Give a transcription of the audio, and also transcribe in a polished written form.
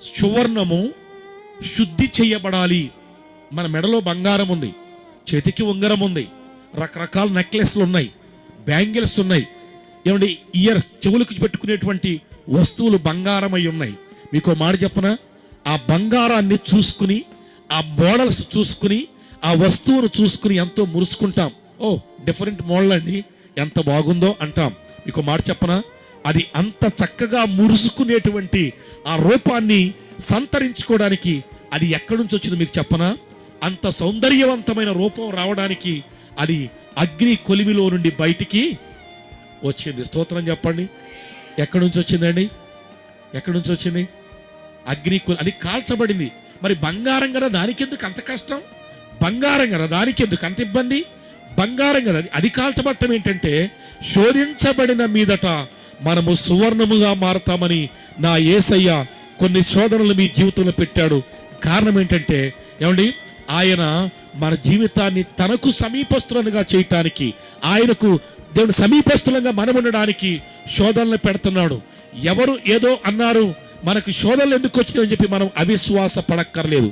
సువర్ణము శుద్ధి చేయబడాలి. మన మెడలో బంగారం ఉంది, చేతికి ఉంగరం ఉంది, రకరకాల నెక్లెస్లు ఉన్నాయి, బ్యాంగిల్స్ ఉన్నాయి, ఏమండి చెవులకు పెట్టుకునేటువంటి వస్తువులు బంగారం అయి ఉన్నాయి. మీకు మాట చెప్పనా, ఆ బంగారాన్ని చూసుకుని, ఆ మోడల్స్ చూసుకుని, ఆ వస్తువును చూసుకుని ఎంతో మురుసుకుంటాం. ఓ డిఫరెంట్ మోడల్ అండి, ఎంత బాగుందో అంటాం. మీకు మాట చెప్పనా, అది అంత చక్కగా మురుసుకునేటువంటి ఆ రూపాన్ని సంతరించుకోవడానికి అది ఎక్కడి నుంచి వచ్చింది మీకు చెప్పనా? అంత సౌందర్యవంతమైన రూపం రావడానికి అది అగ్ని కొలిమిలో నుండి బయటికి వచ్చింది. స్తోత్రం చెప్పండి. ఎక్కడి నుంచి వచ్చిందండి? ఎక్కడి నుంచి వచ్చింది? అది కాల్చబడింది. మరి బంగారం కదా, దానికి ఎందుకు అంత కష్టం? బంగారం కదా, దానికి ఎందుకు అంత ఇబ్బంది? బంగారం కదా, అది కాల్చబడటం ఏంటంటే, శోధించబడిన మీదట మనము సువర్ణముగా మారతామని నా యేసయ్య కొన్ని శోధనలు మీ జీవితంలో పెట్టాడు. కారణం ఏంటంటే, ఏమండి, ఆయన మన జీవితాన్ని తనకు సమీపస్తులుగా చేయటానికి, ఆయనకు దేవుడు సమీపస్తులంగా మనం ఉండడానికి శోధనలు పెడుతున్నాడు. ఎవరు ఏదో అన్నారు, మనకు శోధనలు ఎందుకు వచ్చినాయని చెప్పి మనం అవిశ్వాస పడక్కర్లేదు.